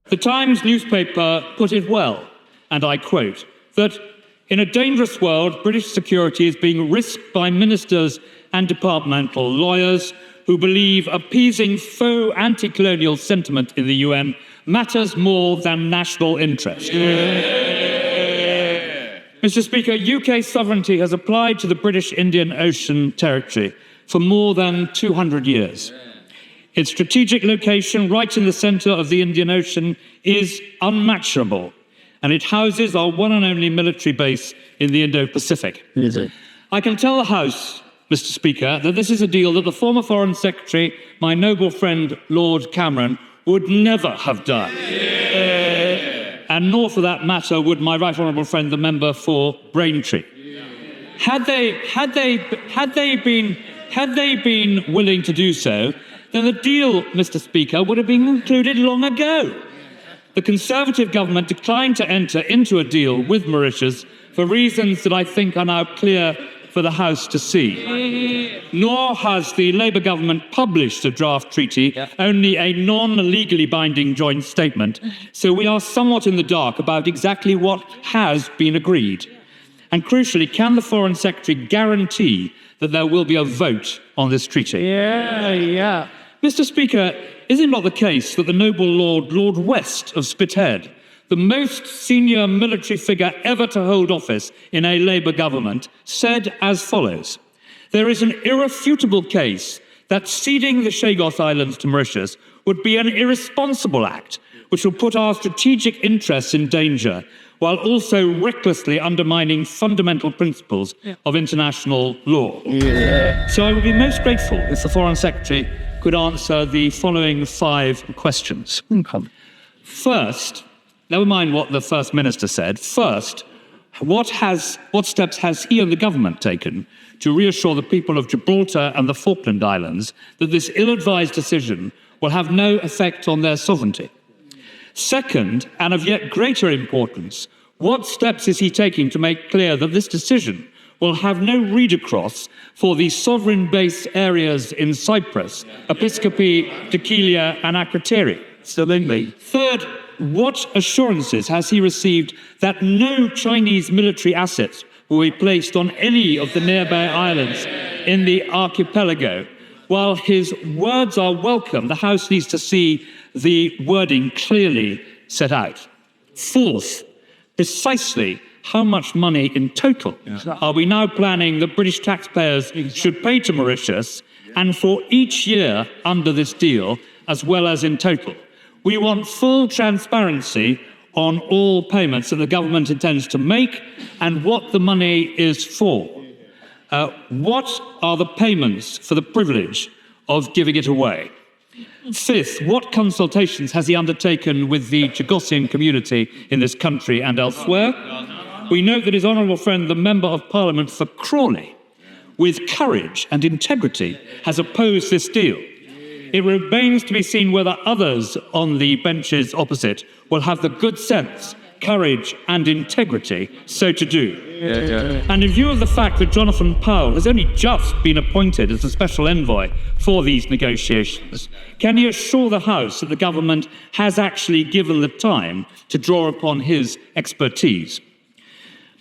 The Times newspaper put it well, and I quote, that in a dangerous world, British security is being risked by ministers and departmental lawyers who believe appeasing faux anti-colonial sentiment in the UN matters more than national interest. Mr. Speaker, UK sovereignty has applied to the British Indian Ocean territory for more than 200 years. Its strategic location right in the centre of the Indian Ocean is unmatchable, and it houses our one and only military base in the Indo-Pacific. I can tell the House, Mr. Speaker, that this is a deal that the former Foreign Secretary, my noble friend Lord Cameron, would never have done. And nor, for that matter, would my right honourable friend, the member for Braintree. Had they been willing to do so, then the deal, Mr. Speaker, would have been concluded long ago. The Conservative government declined to enter into a deal with Mauritius for reasons that I think are now clear for the House to see. Nor has the Labour government published a draft treaty, only a non-legally binding joint statement, so we are somewhat in the dark about exactly what has been agreed. And crucially, can the Foreign Secretary guarantee that there will be a vote on this treaty? Mr. Speaker, is it not the case that the noble Lord West of Spithead, the most senior military figure ever to hold office in a Labour government, said as follows: there is an irrefutable case that ceding the Chagos Islands to Mauritius would be an irresponsible act which will put our strategic interests in danger, while also recklessly undermining fundamental principles of international law. So I would be most grateful if the Foreign Secretary could answer the following 5 questions. First, never mind what the First Minister said. First, what steps has he and the government taken to reassure the people of Gibraltar and the Falkland Islands that this ill-advised decision will have no effect on their sovereignty? Second, and of yet greater importance, what steps is he taking to make clear that this decision will have no read-across for the sovereign-based areas in Cyprus, Episcopi, Dhekelia and Akrotiri? Third, what assurances has he received that no Chinese military assets will be placed on any of the nearby islands in the archipelago? While his words are welcome, the House needs to see the wording clearly set out. Fourth, precisely how much money in total are we now planning that British taxpayers should pay to Mauritius, and for each year under this deal, as well as in total? We want full transparency on all payments that the government intends to make and what the money is for. What are the payments for the privilege of giving it away? Fifth, what consultations has he undertaken with the Chagosian community in this country and elsewhere? We note that his honourable friend, the Member of Parliament for Crawley, with courage and integrity, has opposed this deal. It remains to be seen whether others on the benches opposite will have the good sense, courage and integrity so to do. And in view of the fact that Jonathan Powell has only just been appointed as a special envoy for these negotiations, can he assure the House that the government has actually given the time to draw upon his expertise?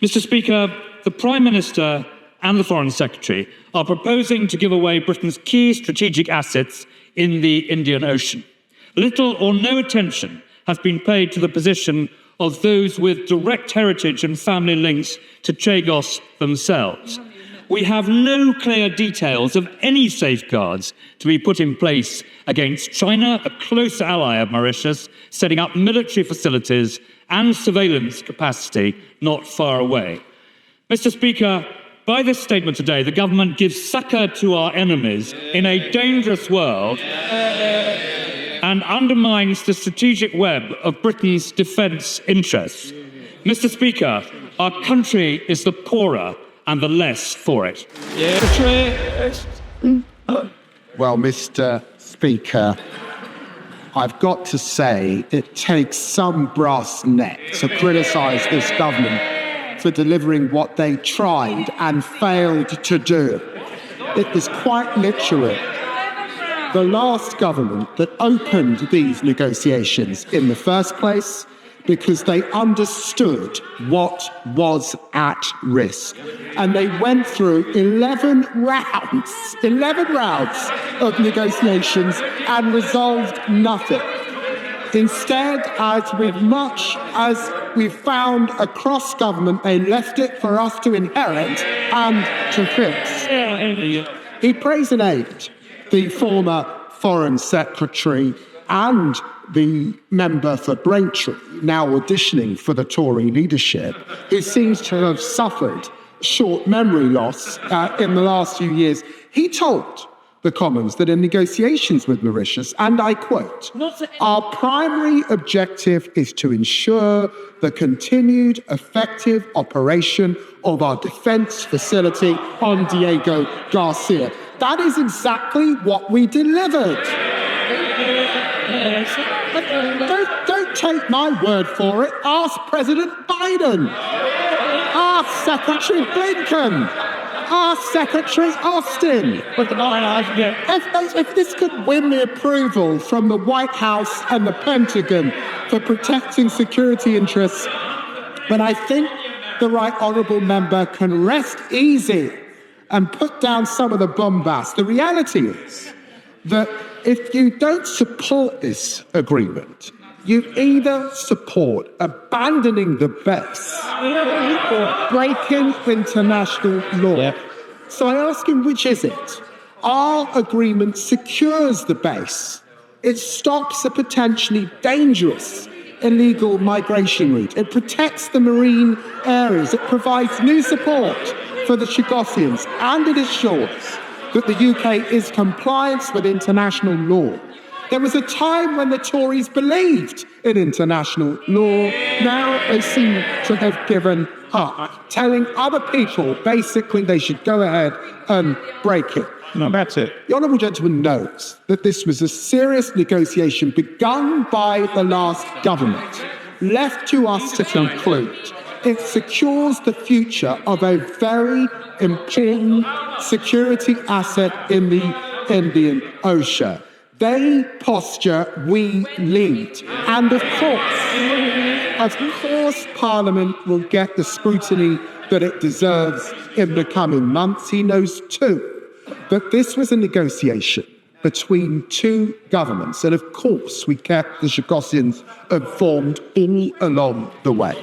Mr. Speaker, the Prime Minister and the Foreign Secretary are proposing to give away Britain's key strategic assets in the Indian Ocean. Little or no attention has been paid to the position of those with direct heritage and family links to Chagos themselves. We have no clear details of any safeguards to be put in place against China, a close ally of Mauritius, setting up military facilities and surveillance capacity not far away. Mr. Speaker, by this statement today, the government gives succour to our enemies in a dangerous world and undermines the strategic web of Britain's defence interests. Mr. Speaker, our country is the poorer and the less for it. Well, Mr. Speaker, I've got to say it takes some brass neck to criticise this government for delivering what they tried and failed to do. It is quite literally the last government that opened these negotiations in the first place because they understood what was at risk. And they went through 11 rounds of negotiations and resolved nothing. Instead, as with much as we've found across government, they left it for us to inherit and to fix. He praised and aped the former Foreign Secretary and the member for Braintree, now auditioning for the Tory leadership, who seems to have suffered short memory loss in the last few years. He told the Commons that in negotiations with Mauritius, and I quote, "Our primary objective is to ensure the continued effective operation of our defence facility on Diego Garcia." That is exactly what we delivered. Don't take my word for it. Ask President Biden. Ask Secretary Blinken. Ask Secretary Austin. If this could win the approval from the White House and the Pentagon for protecting security interests, then I think the right honourable member can rest easy and put down some of the bombast. The reality is that if you don't support this agreement, you either support abandoning the base or breaking international law. Yep. So I ask him, which is it? Our agreement secures the base. It stops a potentially dangerous illegal migration route. It protects the marine areas. It provides new support for the Chagosians, and it ensures that the UK is compliant with international law. There was a time when the Tories believed in international law. Now they seem to have given up, telling other people basically they should go ahead and break it. No, that's it. The honourable gentleman knows that this was a serious negotiation begun by the last government, left to us to conclude. It secures the future of a very important security asset in the Indian Ocean. They posture, we lead. And of course, Parliament will get the scrutiny that it deserves in the coming months. He knows too that this was a negotiation between two governments. And of course, we kept the Chagosians informed all along the way.